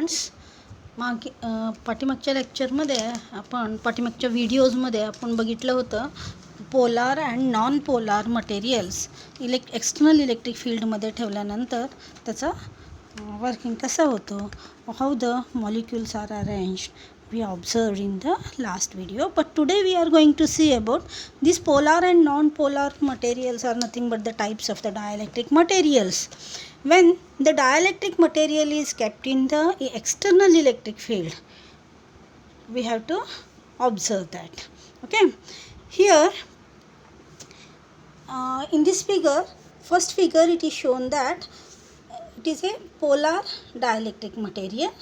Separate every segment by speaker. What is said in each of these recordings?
Speaker 1: Students, पाठीमागच्या लेक्चरमध्ये पाठीमागच्या व्हिडिओजमध्ये आपण बघितलं होतं polar and non polar materials external electric फील्डमध्ये ठेवल्यानंतर त्याचा वर्किंग कसं होतं, how the molecules are arranged we observed in the last video. But today we are going to see about these polar and non-polar materials are nothing but the types of the dielectric materials. When the dielectric material is kept in the external electric field, we have to observe that. Okay, here in this figure, first figure, it is shown that it is a polar dielectric material.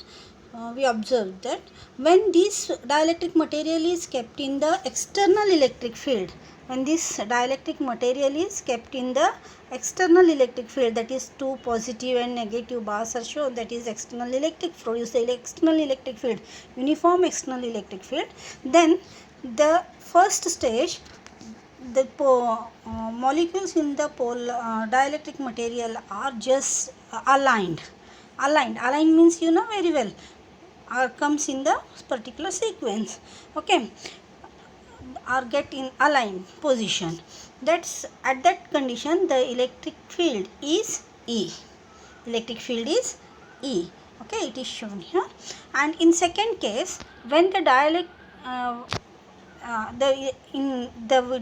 Speaker 1: We observed that when this dielectric material is kept in the external electric field, when this dielectric material is kept in the external electric field, that is two positive and negative bars are shown, that is external electric produce the external electric field, uniform external electric field, then the first stage, the molecules in the dielectric material are just aligned means you know very well, comes in the particular sequence, okay, or get in aligned position. That's at that condition the electric field is E. Electric field is E. Okay, it is shown here. And in second case, when the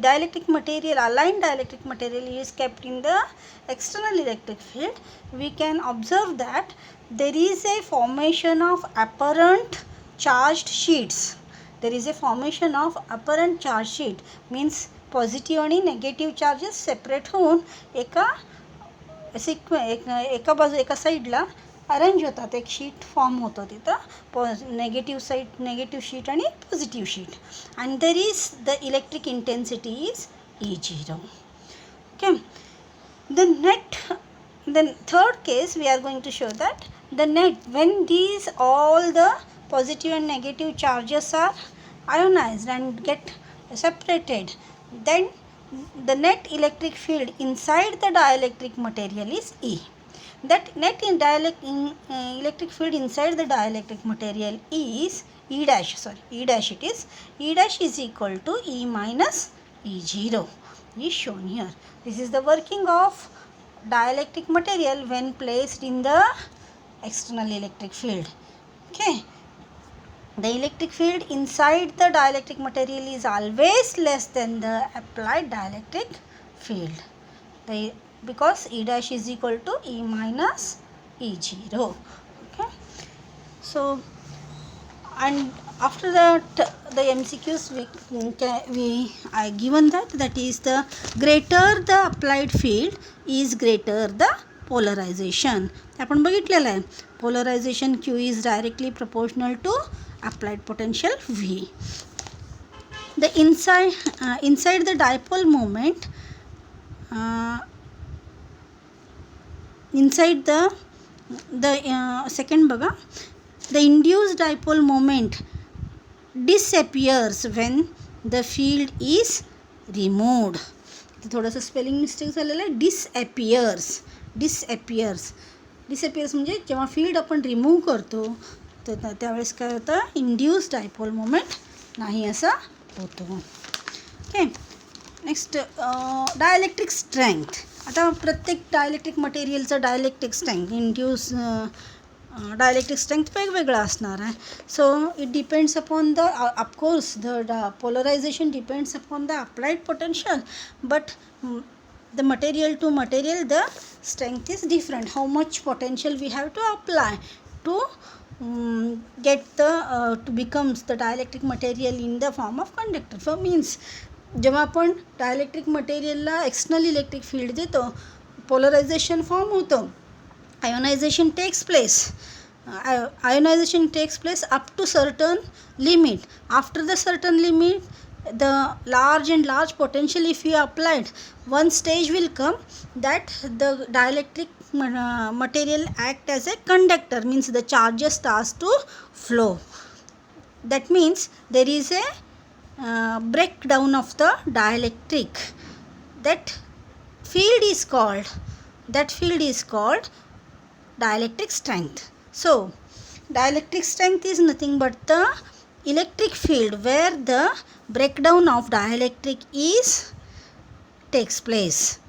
Speaker 1: dielectric material, aligned dielectric material is kept in the external electric field, we can observe that there is a formation of apparent charged sheets. There is a formation of apparent charge sheet, means positive आणि negative charges separate होऊन एका साईडला arrange होतात, एक sheet form होतं तिथं, negative sheet आणि positive sheet, and there is the electric intensity is E0. Okay, the third case we are going to show that the net, when these all the positive and negative charges are ionized and get separated, then the net electric field inside the dielectric material is E. That net electric field inside the dielectric material is E dash is equal to E minus E0 is shown here. This is the working of dielectric material when placed in the external electric field. Okay, the electric field inside the dielectric material is always less than the applied dielectric field, because E dash is equal to E minus E0. Okay, so and after that the MCQs I given that is the greater the applied field is greater the polarization. आपण बघितलेलं आहे, polarization Q is directly proportional to applied potential V. The inside the dipole moment, inside the second बघा, the induced dipole moment disappears when the field is removed. थोडंसं spelling mistake झालेलं आहे, disappears म्हणजे जेव्हा field आपण remove करतो तर त्यावेळेस काय होतं, इंड्यूस डायपोल मोमेंट नाही असा होतो. Okay, next dielectric strength. आता प्रत्येक डायलेक्ट्रिक मटेरियलचं dielectric strength, induce dielectric strength वेगवेगळा असणार आहे. So it depends upon the of course the polarization depends upon the applied potential, but the material to material the strength is different. How much potential we have to apply to get the to becomes the dielectric material in the form of conductor. So means जेव्हा आपण dielectric मटेरियलला external electric field देतो, polarization form होतो, ionization takes place up to certain limit. After the certain limit, the large potential if you applied, one stage will come that the dielectric material act as a conductor, means the charges starts to flow. That means there is a breakdown of the dielectric. That field is called dielectric strength. So dielectric strength is nothing but the electric field where the breakdown of dielectric takes place.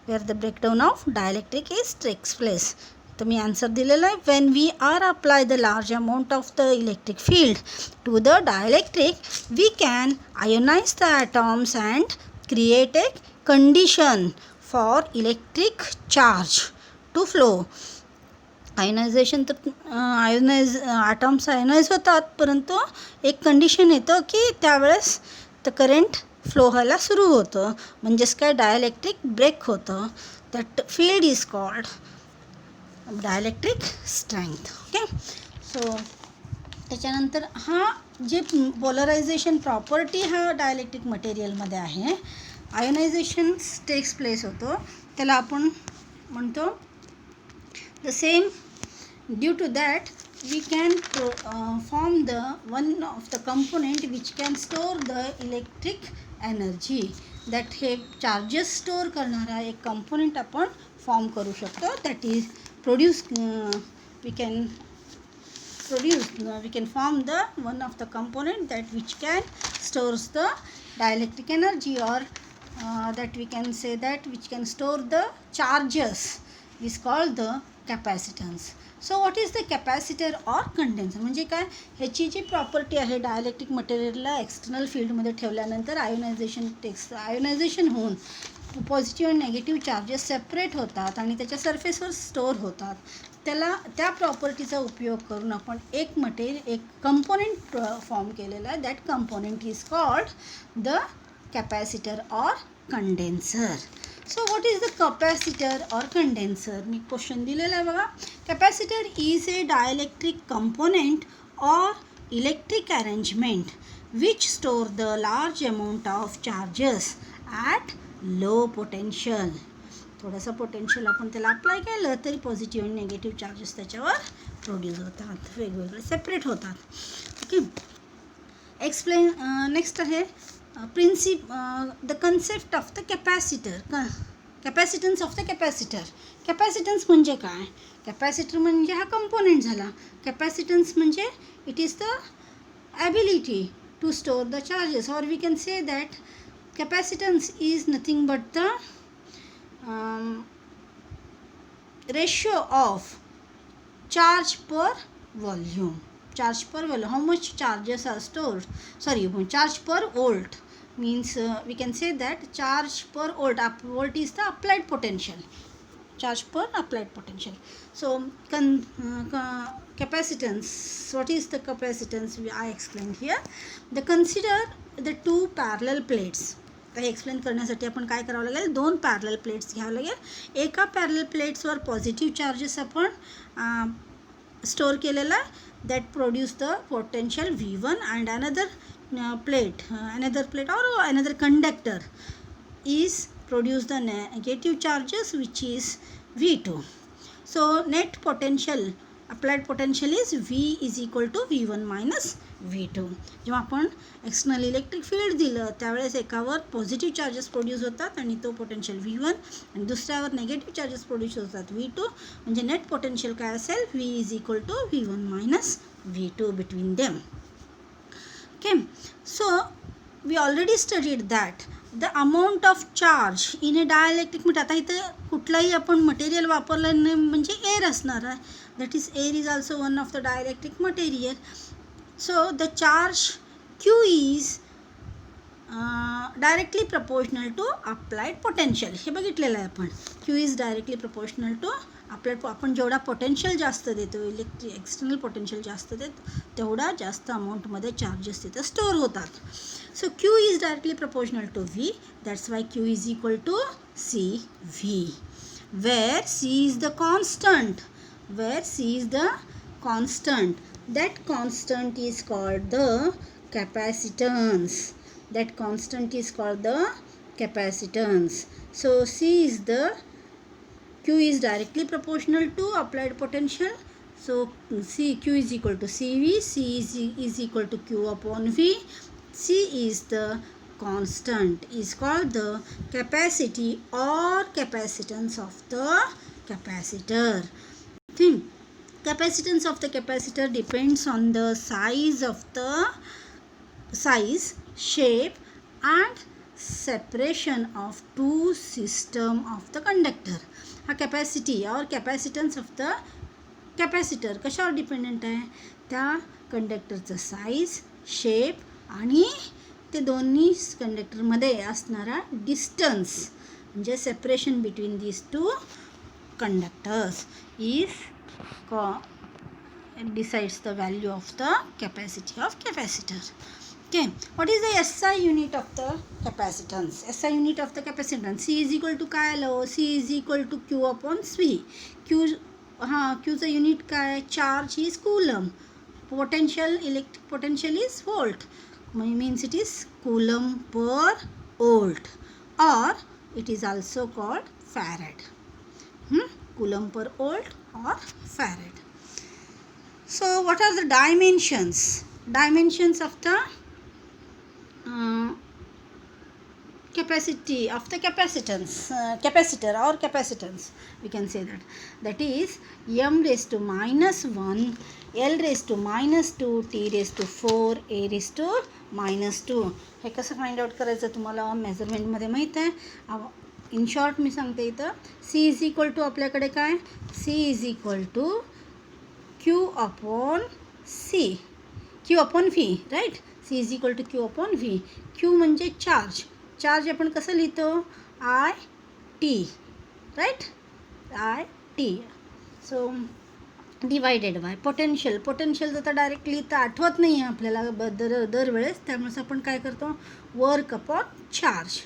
Speaker 1: Where the breakdown of dielectric takes place. तर मी answer दिलेला आहे. when we are apply the large amount of the electric field to the dielectric, we can ionize the atoms and create a condition for electric charge to flow. Ionization तर atoms ionise होतात, परंतु एक condition येतं की त्यावेळेस तर current flow व्हायला सुरू होतं, म्हणजेच काय डायलेक्ट्रिक ब्रेक होतं. That field is called dielectric strength. Okay. So त्याच्यानंतर हा जे पोलरायझेशन प्रॉपर्टी हा डायलेक्ट्रिक मटेरियलमध्ये आहे, आयोनायझेशन टेक्स प्लेस होतो, त्याला आपण म्हणतो the same. Due to that we can form the one of the component which can store the electric energy. that हे चार्जेस स्टोअर करणारा एक कंपोनेंट आपण फॉर्म करू शकतो. That is produce we can form the one of the component that which can stores the dielectric energy, or that we can say that which can store the charges is called the capacitance. So what is the capacitor or condenser. म्हणजे काय, ह्याची जी property आहे dielectric मटेरियलला external फील्डमध्ये ठेवल्यानंतर ionisation होऊन positive आणि negative charges separate होतात आणि त्याच्या सरफेसवर स्टोअर होतात. त्या प्रॉपर्टीचा उपयोग करून आपण एक कंपोनेंट फॉर्म केलेला आहे. That component is called the capacitor or condenser. So what is the capacitor or condenser. Me question दिलेला आहे बघा. Capacitor is a dielectric component or electric arrangement which store the large amount of charges at low potential. थोडंसं potential आपण त्याला apply केलं तरी positive आणि negative charges त्याच्यावर प्रोड्यूस होतात, वेगवेगळे सेपरेट होतात. ओके. एक्सप्लेन. नेक्स्ट आहे the concept of the capacitor. Capacitance of the capacitor. Capacitance म्हणजे काय. कॅपॅसिटर म्हणजे हा कंपोनेंट झाला. कॅपॅसिटन्स म्हणजे it is the ability to store the charges, or we can say that capacitance is nothing but the ratio of charge per volume. charge per volume, how much charges are stored, charge per volt means we can say that charge per volt. Volt is the applied potential, charge per applied potential. So capacitance, what is the capacitance I explained here. Consider the two parallel plates. काही explain करण्यासाठी आपण काय करावं लागेल, दोन parallel plates घ्यावं लागेल. एका पॅरलल प्लेट्सवर पॉझिटिव्ह चार्जेस आपण स्टोअर केलेला आहे, that produce the potential V1, and another plate or another conductor is produce the negative charges which is V2. So net potential, applied potential is V is equal to V1 minus V2. जेव्हा आपण external electric field दिलं त्यावेळेस एकावर positive charges produce होतात आणि तो potential V1, आणि दुसऱ्यावर नेगेटिव्ह चार्जेस प्रोड्यूस होतात V2. म्हणजे नेट पोटेन्शियल काय असेल, V is equal to V1 minus V2 between them. Okay. So we already studied that the amount of charge in a dielectric. म्हणजे आता इथं कुठलाही आपण मटेरियल वापरलं नाही म्हणजे एअर असणार आहे. That is air is also one of the dielectric material. So the charge Q is directly proportional to applied potential. हे बघितलेलं आहे आपण. Q is directly proportional to applied. आपण जेवढा पोटेन्शियल जास्त देतो, एक्सटर्नल पोटेन्शियल जास्त देतो, तेवढा जास्त अमाऊंटमध्ये चार्जेस तिथं स्टोअर होतात. So Q is directly proportional to V. That's why Q is equal to CV, where C is the constant. That constant is called the capacitance. So Q is directly proportional to applied potential. So Q is equal to CV. C is equal to Q upon V. C is the constant, is called the capacity or capacitance of the capacitor. Capacitance of the capacitor depends on the size, shape and separation of two system of the conductor. हा capacity or capacitance of the capacitor कशावर dependent आहे? त्या कंडक्टरचं size, shape आणि ते दोन्ही कंडक्टरमध्ये असणारा distance म्हणजे separation between these two conductors is decides the value of the capacity of capacitor. Okay, what is the SI unit of the capacitance? SI unit of the capacitance, C is equal to काय आलं? C is equal to Q upon V. Q चं unit काय? Charge is coulomb, potential, electric potential is volt, means it is coulomb per volt, or it is also called farad. Coulomb per volt or farad. So what are the dimensions? Dimensions of the capacity of the capacitance, capacitor or capacitance, we can say that is m raised to -1, l raised to -2, t raised to 4, a raised to -2. हे कसं find out करायचं तुम्हाला मेजरमेंटमध्ये माहीत आहे. In short मी सांगते इथं c is equal to आपल्याकडे काय? c is equal to Q upon C, Q upon V, right. C is equal to Q upon V. Q म्हणजे चार्ज आपण कसं लिहितो? I T, right, I T. So divided by potential तर direct लिहिता आठवत नाही आहे आपल्याला दरवेळेस, त्यामुळे आपण काय करतो? Work upon charge,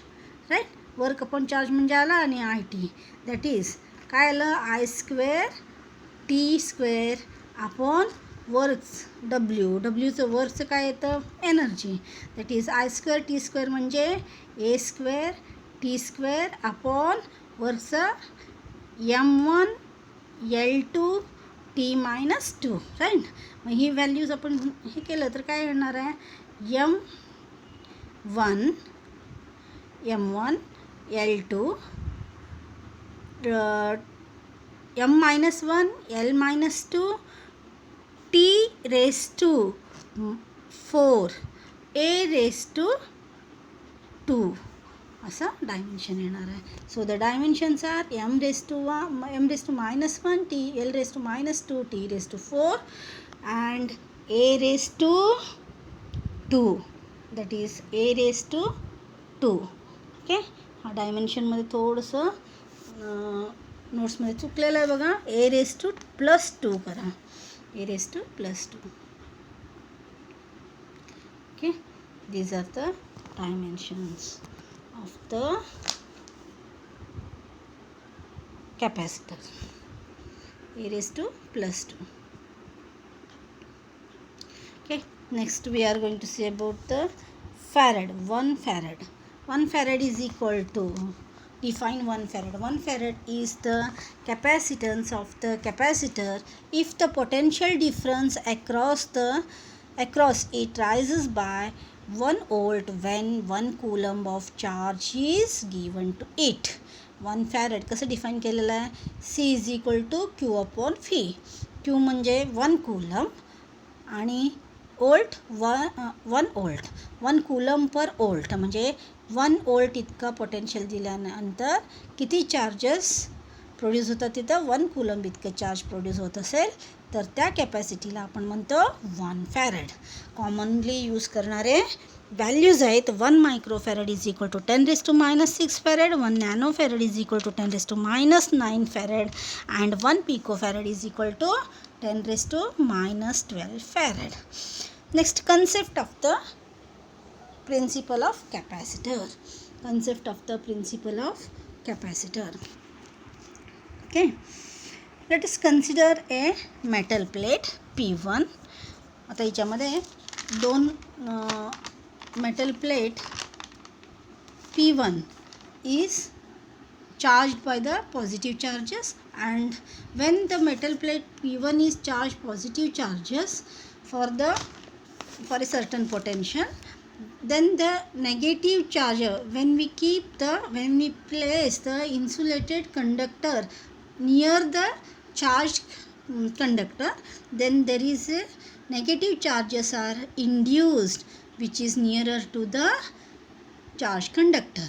Speaker 1: right. Work upon charge म्हणजे आला आणि I T, दॅट इज काय आलं? I square T square upon works डब्ल्यूचं वर्कचं काय येतं? Energy, that is I square T square म्हणजे A square T square upon वर्कचं M1 L2 T minus 2, right. मग ही व्हॅल्यूज आपण हे केलं तर काय येणार आहे? M1 L2 M-1 L-2 T raised to 4 A raised to 2 असं डायमेन्शन येणार आहे. So the dimensions are m raised to -1 t, l raised to -2 t raised to 4 and a raised to 2, that is a raised to 2. Okay, हा डायमेन्शनमध्ये थोडंसं नोट्समध्ये चुकलेलं आहे बघा. a raised to +2 करा, a raised to +2. Okay, these are the dimensions of the capacitor, a raised to +2. Okay, next we are going to see about the farad. 1 farad is equal to, define 1 farad. 1 farad is the capacitance of the capacitor if the potential difference across it rises by 1 volt when 1 coulomb of charge is given to it. 1 farad कसं define केलेलं आहे? C is equal to Q upon V. Q म्हणजे 1 coulomb आणि ओल्ट 1 ओल्ट, 1 coulomb पर ओल्ट म्हणजे 1 ओल्ट इतका potential दिल्यानंतर किती charges produce होतात? तिथं 1 coulomb इतकं चार्ज प्रोड्यूस होत असेल तर त्या कॅपॅसिटीला आपण म्हणतो 1 farad. कॉमनली यूज करणारे व्हॅल्यूज आहेत. 1 microfarad is equal to 10⁻⁻6 farad, 1 nanofarad is equal to 10⁻⁹ farad and 1 picofarad is equal to 10⁻12 farad. Next, concept of the principle of capacitor. Okay, let us consider a metal plate P1. आता याच्यामध्ये दोन metal plate P1 is charged by the positive charges, and when the metal plate P1 is charged positive charges for a certain potential, then the negative charge, when we place the insulated conductor near the charged conductor, then there is a negative charges are induced which is nearer to the charge conductor.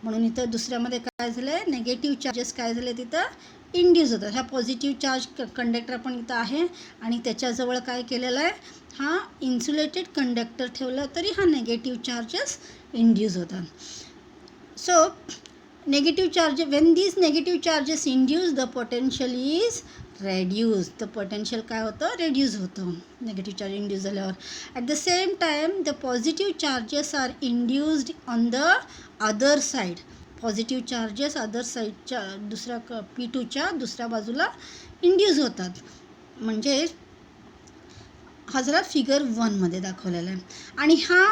Speaker 1: म्हणून इथं दुसऱ्यामध्ये काय झालं आहे, negative charges काय झाले तिथं induce होतात. हा पॉझिटिव्ह चार्ज कंडक्टर पण इथं आहे आणि त्याच्याजवळ काय केलेलं आहे, हा इन्सुलेटेड कंडक्टर ठेवला तरी हा नेगेटिव्ह चार्जेस इंड्यूस होतात. So negative charge, when these negative charges induce, the potential is reduced. the potential काय होतं, reduce होतं negative charge induce झाल्यावर. at the same time the positive charges are induced on the other side. positive charges other साईडच्या दुसऱ्या P2च्या दुसऱ्या बाजूला induce होतात. म्हणजे हा जरा फिगर 1 मध्ये दाखवलेला आहे. आणि हा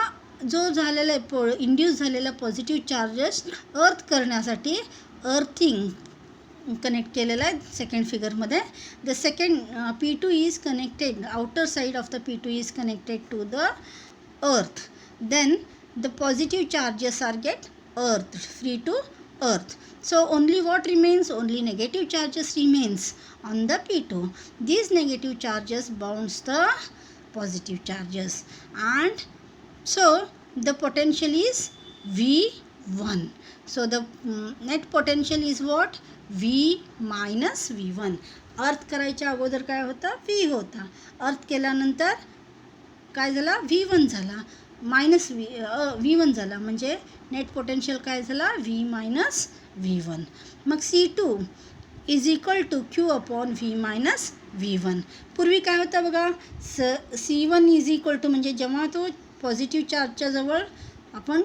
Speaker 1: जो झालेला आहे इंड्यूस झालेला पॉझिटिव्ह चार्जेस अर्थ करण्यासाठी अर्थिंग कनेक्ट केलेला आहे सेकंड फिगरमध्ये. The second P2 is connected, outer side of the P2 is connected to the earth. Then the positive charges are get earth, free to earth. So only what remains? Only negative charges remains on the P2. These negative charges bounce the positive charges, and so the potential is V1. So the net potential is what? V minus V1. अर्थ करायच्या अगोदर काय होता, V होता. अर्थ केल्यानंतर काय झाला, V1 झाला, मायनस V1 झाला. म्हणजे नेट पोटेन्शियल काय झाला, V मायनस V1. मग C2 is equal to Q upon V minus V1. पूर्वी काय होतं बघा, C1 इज इक्वल टू, म्हणजे जेव्हा तो पॉझिटिव्ह चार्जच्या जवळ आपण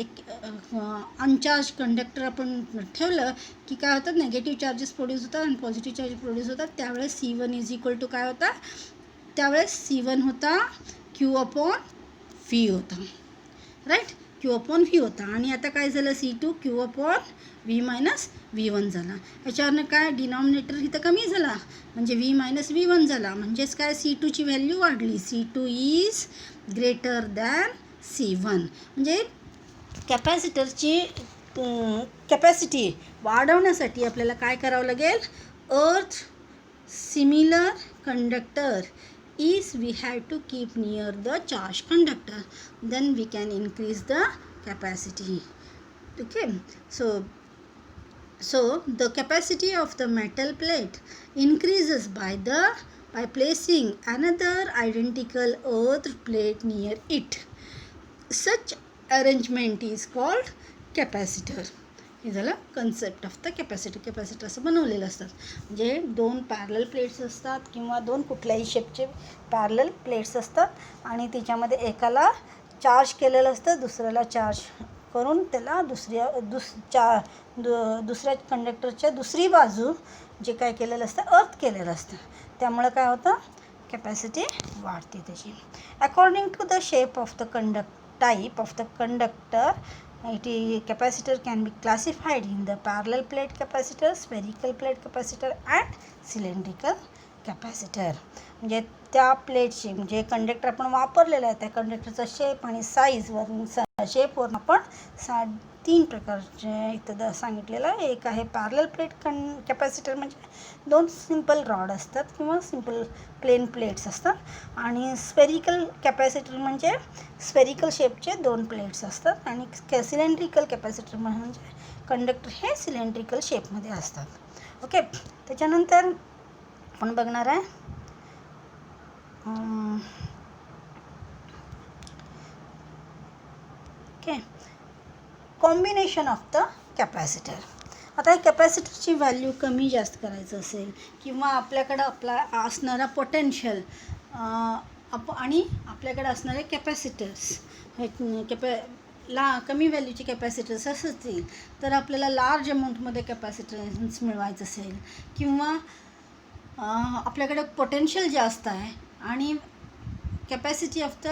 Speaker 1: एक अनचार्ज कंडक्टर आपण ठेवलं की काय होतं, नेगेटिव्ह चार्जेस प्रोड्यूस होतात आणि पॉझिटिव्ह चार्जेस प्रोड्यूस होतात. त्यावेळेस C1 इज इक्वल टू काय होता, त्यावेळेस C1 होता Q अपॉन V होता, राईट, Q अपॉन V होता. आणि आता काय झालं, C2 Q upon V minus V1 झाला. याच्यावरनं काय डिनॉमिनेटर इथं कमी झाला, म्हणजे V मायनस V1 झाला. म्हणजेच काय, C2ची व्हॅल्यू वाढली. C2 is greater than C1. म्हणजे कॅपॅसिटरची कॅपॅसिटी वाढवण्यासाठी आपल्याला काय करावं लागेल, अर्थ similar conductor is we have to keep near the charge conductor, then we can increase the capacity. Okay, so the capacity of the metal plate increases by placing another identical earth plate near it. Such arrangement is called capacitor. हे झालं concept of the capacitor. Capacitor असं बनवलेलं असतात, म्हणजे दोन parallel plates असतात किंवा दोन कुठल्याही शेपचे पॅरलल प्लेट्स असतात आणि त्याच्यामध्ये एकाला चार्ज केलेलं असतं, दुसऱ्याला चार्ज करून त्याला दुसऱ्या कंडक्टरच्या दुसरी बाजू जे काय केलेलं असतं, अर्थ केलेलं असतं. त्यामुळे काय होतं, कॅपॅसिटी वाढते त्याची. According to the shape of the type of the conductor, capacitor can be classified in the parallel plate capacitor, spherical plate capacitor and cylindrical capacitor. म्हणजे त्या प्लेटची, म्हणजे कंडक्टर आपण वापरलेला आहे त्या कंडक्टरचा शेप आणि साईजवरून शेपवरून आपण 3 प्रकारचे इथं सांगितलेलं आहे. एक आहे पॅरलल प्लेट कॅपॅसिटर, म्हणजे 2 सिंपल रॉड असतात किंवा सिंपल प्लेन प्लेट्स असतात. आणि स्फेरिकल कॅपॅसिटर म्हणजे स्फेरिकल शेपचे 2 प्लेट्स असतात. आणि सिलेंड्रिकल कॅपॅसिटर म्हणजे कंडक्टर हे सिलेंड्रिकल शेपमध्ये असतात. ओके, त्याच्यानंतर आपण बघणार आहे okay combination of the capacitor. आता हे कॅपॅसिटरची व्हॅल्यू कमी जास्त करायचं असेल किंवा आपल्याकडं असणारा पोटेन्शियल आणि आपल्याकडे असणारे कॅपॅसिटर्स कमी व्हॅल्यूचे कॅपॅसिटर्स असतील तर आपल्याला लार्ज अमाऊंटमध्ये कॅपॅसिटन्स मिळवायचं असेल किंवा आपल्याकडे पोटेन्शियल जास्त आहे आणि कॅपॅसिटी ऑफ द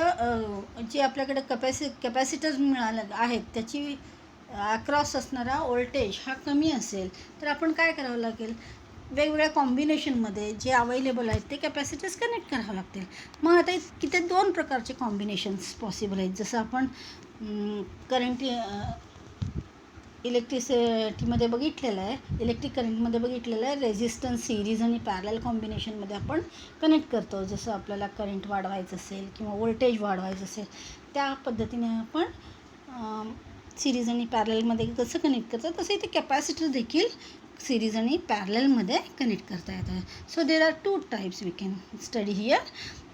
Speaker 1: जे आपल्याकडे कॅपॅसिटर्स मिळाले आहेत त्याची अक्रॉस असणारा व्होल्टेज हा कमी असेल तर आपण काय करावं लागेल, वेगवेगळ्या कॉम्बिनेशनमध्ये जे अवेलेबल आहेत ते कॅपॅसिटर्स कनेक्ट करावं लागतील. मग आता किती 2 प्रकारचे कॉम्बिनेशन्स पॉसिबल आहेत. जसं आपण करंट इलेक्ट्रिसिटीमध्ये बघितलेलं आहे, इलेक्ट्रिक करंटमध्ये बघितलेलं आहे, रेझिस्टन्स सिरीज आणि पॅरलल कॉम्बिनेशनमध्ये आपण कनेक्ट करतो. जसं आपल्याला करंट वाढवायचं असेल किंवा व्होल्टेज वाढवायचं असेल त्या पद्धतीने आपण सिरीज आणि पॅरललमध्ये कसं कनेक्ट करतो तसं इथे कॅपॅसिटर देखील सिरीज आणि पॅरललमध्ये कनेक्ट करता येतं. So there are 2 types we can study here.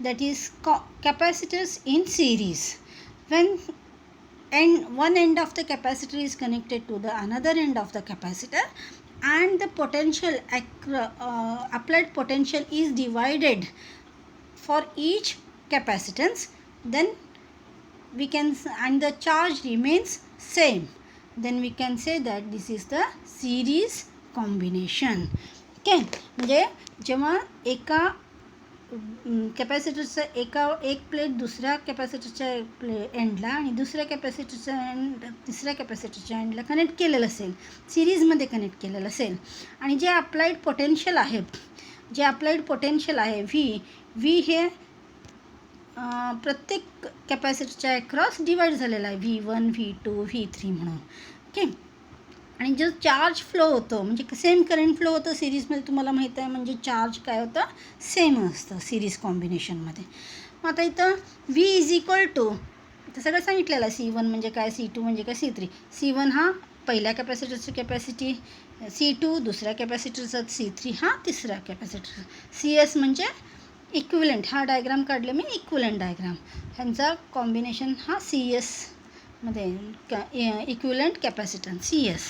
Speaker 1: That is capacitors in series. when one end of the capacitor is connected to the another end of the capacitor and the potential applied potential is divided for each capacitance, then we can, and the charge remains same, then we can say that this is the series combination. okay, म्हणजे जेव्हा एका कॅपॅसिटरचं एक plate दुसऱ्या कॅपॅसिटरच्या एंडला आणि दुसऱ्या कॅपॅसिटरच्या तिसऱ्या कॅपॅसिटरच्या एंडला कनेक्ट केलेलं असेल, सिरीजमध्ये कनेक्ट केलेलं असेल आणि जे अप्लाइड पोटेन्शियल आहे व्ही हे प्रत्येक कॅपॅसिटरच्या अक्रॉस डिवाईड झालेला आहे, V1 V2 V3 म्हणून. ओके, आणि जो चार्ज फ्लो होतो म्हणजे सेम करंट फ्लो होतं सिरीजमध्ये, तुम्हाला माहीत आहे, म्हणजे चार्ज काय होतं, सेम असतं सिरीज कॉम्बिनेशनमध्ये. मग आता इथं V इज इक्वल टू, इथं सगळं सांगितलेलं आहे, C1 म्हणजे काय, C2 म्हणजे काय, C3. C1 हा पहिल्या कॅपॅसिटरची कॅपॅसिटी, C2 दुसऱ्या कॅपॅसिटरचा, C3 हा तिसऱ्या कॅपॅसिटर. CS म्हणजे इक्विवलेंट, हा डायग्राम काढले मी इक्विवलेंट डायग्राम, ह्यांचा कॉम्बिनेशन हा CS मध्ये equivalent capacitance CS.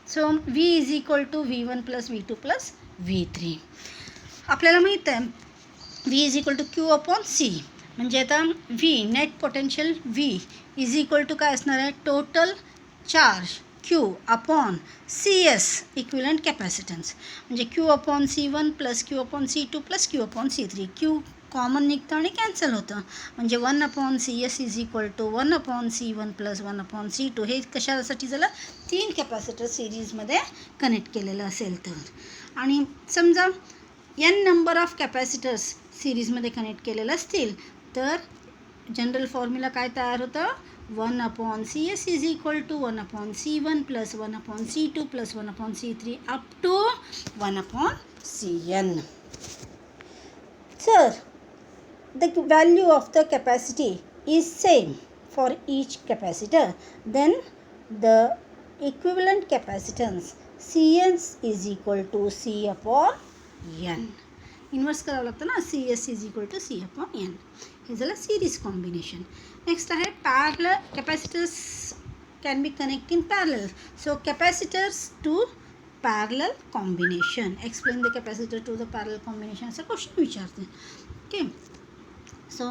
Speaker 1: So V is equal to V1 plus V2 plus V3. आपल्याला माहीत आहे V is equal to Q upon C, म्हणजे आता V net potential V is equal to काय असणार आहे, total charge Q upon CS equivalent capacitance, म्हणजे Q upon C1 plus Q upon C2 plus Q upon C3. Q common निघतं आणि cancel होतं, म्हणजे 1 upon CS is equal to 1 upon C1 plus 1 upon C2. हे कशासाठी झालं, 3 capacitor सिरीजमध्ये connect केलेलं असेल तर. आणि समजा n नंबर ऑफ कॅपॅसिटर्स सिरीजमध्ये कनेक्ट केलेलं असतील तर जनरल फॉर्म्युला काय तयार होतं, 1 upon CS is equal to 1 upon C1 plus 1 upon C2 plus 1 upon C3 up to 1 upon CN. Sir, the value of the capacity is same for each capacitor, then the equivalent capacitance CS is equal to C upon N. Inverse करावं लागतं ना, CS is equal to C upon N. हे झालं series combination. Next आहे parallel. Capacitors can be connect in parallel. So capacitors to parallel combination, explain the capacitor to the parallel combination असा question विचारते. Okay, so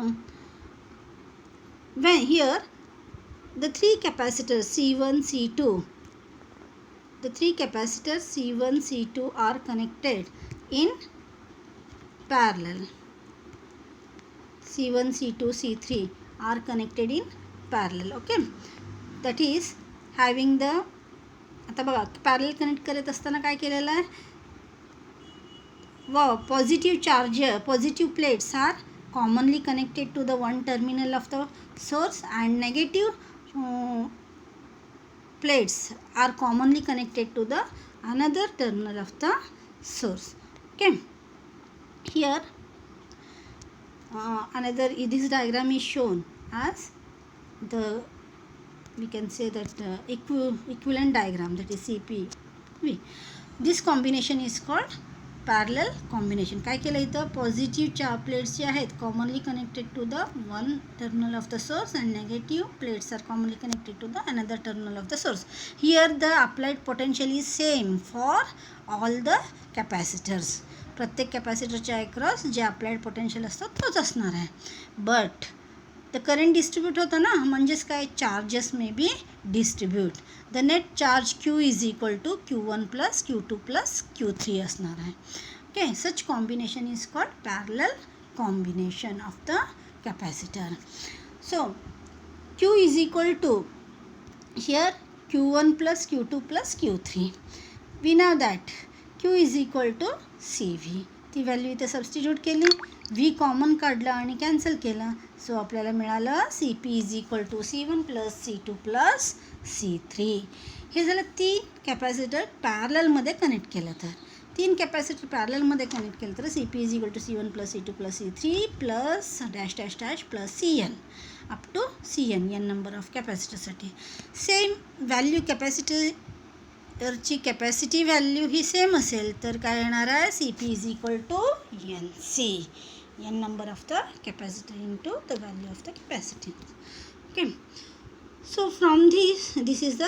Speaker 1: when here the three capacitors C1 C2, the three capacitors C1 C2 are connected in parallel. C1 C2 C3 are connected in parallel. Okay, that is having the, आता बघा parallel connect करत असताना काय केलेलं आहे, positive plates are commonly connected to the one terminal of the source and negative plates are commonly connected to the another terminal of the source. Okay, here another, this diagram is shown as the, we can say that equivalent diagram, that is CPV. This combination is called parallel combination. काय केलं इथं, positive plates जे आहेत commonly connected to the one terminal of the source and negative plates are commonly connected to the another terminal of the source. Here the applied potential is same for all the capacitors. प्रत्येक कॅपॅसिटरच्या across जे applied potential असतं तोच असणार आहे. But the current distribute होतं ना, म्हणजेच काय, charges may be distribute. The net charge Q is equal to Q1 plus Q2 plus Q3 असणार आहे. Okay, such combination is called parallel combination of the capacitor. So Q is equal to here Q1 plus Q2 plus Q3. We know that Q is equal to CV. ती value इथे substitute केली, V common काढलं आणि cancel केलं. So आपल्याला मिळालं CP is equal to C1 plus C2 plus C3. हे झालं 3 कॅपॅसिटर पॅरललमध्ये कनेक्ट केलं तर 3 कॅपॅसिटर पॅरललमध्ये कनेक्ट केलं तर C P is equal to C1 plus C2 plus C3 plus dash dash dash plus CN up to CN N number of कॅपॅसिटरसाठी. Same value कॅपॅसिटरची capacity value ही same असेल तर काय येणार आहे CP is equal to NC N number of the capacitor into the value of the capacity. Okay, so from this is the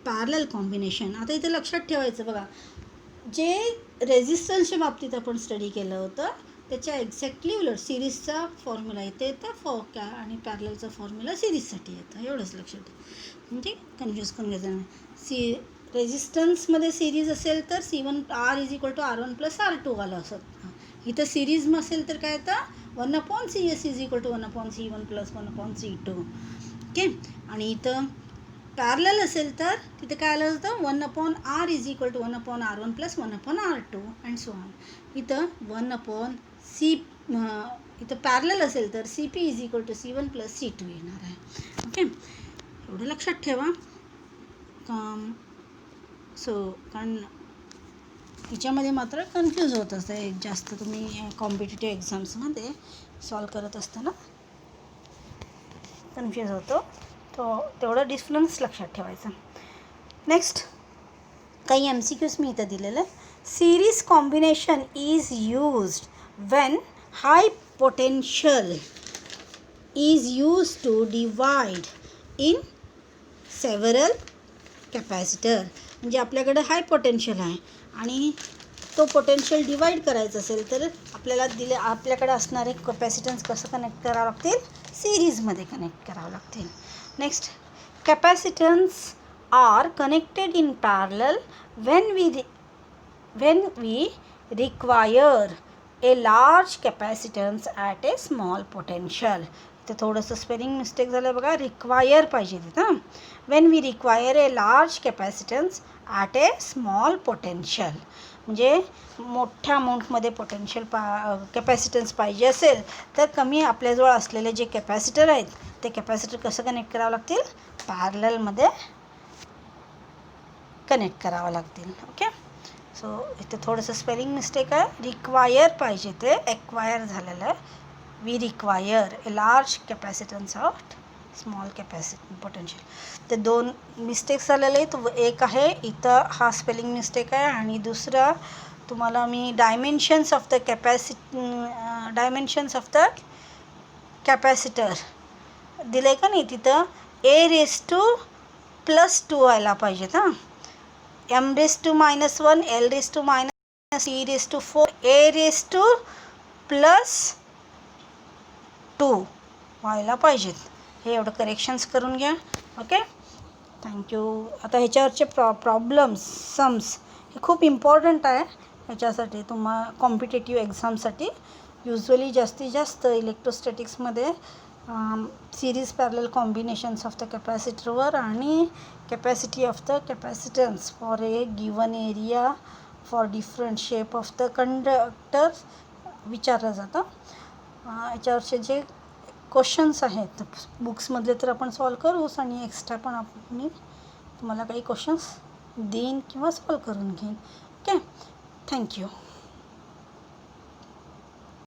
Speaker 1: parallel combination. आता इथे लक्षात ठेवायचं बघा, जे रेझिस्टन्सच्या बाबतीत आपण स्टडी केलं होतं त्याच्या एक्झॅक्टली उलट सिरीजचा फॉर्म्युला इथे येतं आणि पॅरललचा फॉर्म्युला सिरीजसाठी येतं. एवढंच लक्षात ठेवा, म्हणजे कन्फ्यूज करून घ्यायचं नाही. रेझिस्टन्समध्ये सिरीज असेल तर C1 R is equal to R1 plus R2 आलं असं. इथं सिरीज असेल तर काय येतं 1/CS is equal to 1/C1 plus 1/C2. Okay, आणि इथं पॅरलल असेल तर तिथे काय आलं होतं 1/R is equal to 1/R1 plus 1/R2 and so on. इथं इथं पॅरलल असेल तर CP is equal to C1 plus C2 येणार आहे. ओके, एवढं लक्षात ठेवा. कारण हिच्यामध्ये मात्र कन्फ्यूज होत असतं एक जास्त तुम्ही कॉम्पिटिटिव्ह एक्झाम्समध्ये सॉल्व करत असताना कन्फ्यूज होतो. तो तेवढं डिफरन्स लक्षात ठेवायचा. नेक्स्ट काही MCQs मी इथं दिलेलं आहे. Series combination is used when high potential is use to divide in several capacitor. म्हणजे आपल्याकडे हाय पोटेन्शियल आहे आणि तो पोटेन्शियल डिवाइड करायचा असेल तर आपल्याकडे असणारे कॅपॅसिटन्स कसं कनेक्ट करावं लागतील सिरीजमध्ये कनेक्ट करावं लागतील. Next, capacitance are connected in parallel when we require a large capacitance at a small potential. इथे थोडंसं स्पेलिंग मिस्टेक झालं बघा, रिक्वायर पाहिजे तिथं. when we require a large capacitance at a small potential, म्हणजे मोठ्या अमाऊंटमध्ये कॅपॅसिटन्स पाहिजे असेल तर कमी आपल्याजवळ असलेले जे कॅपॅसिटर आहेत ते कॅपॅसिटर कसं कनेक्ट करावं लागतील पॅरललमध्ये कनेक्ट करावं लागतील. ओके, सो इथे थोडंसं स्पेलिंग मिस्टेक आहे. रिक्वायर पाहिजे ते एक्वायर झालेलं आहे. We require a large capacitance of small potential. ते 2 मिस्टेक्स झालेले आहेत. एक आहे इथं हा स्पेलिंग मिस्टेक आहे आणि दुसरा तुम्हाला मी डायमेन्शन्स ऑफ द कॅपॅसिटर दिलं आहे का नाही, तिथं A⁻² व्हायला पाहिजेत. M⁻⁻1 L⁻⁻, C⁻⁴ A⁻+2 व्हायला पाहिजेत. हे एवढं करेक्शन्स करून घ्या. Okay, thank you. आता ह्याच्यावरचे समस हे खूप इम्पॉर्टंट आहे ह्याच्यासाठी कॉम्पिटेटिव्ह एक्झामसाठी. युजली जास्तीत जास्त इलेक्ट्रोस्टॅटिक्समध्ये series parallel combinations of the कॅपॅसिटरवर आणि capacity of the capacitance for a given area for different shape of the conductor विचारलं जातं. याच्यावरचे जे क्वेश्चन्स आहेत बुक्समधले तर आपण सॉल्व करूच आणि एक्स्ट्रा पण मी तुम्हाला काही क्वेश्चन्स देईन किंवा सॉल्व करून घेईन. Okay, thank you.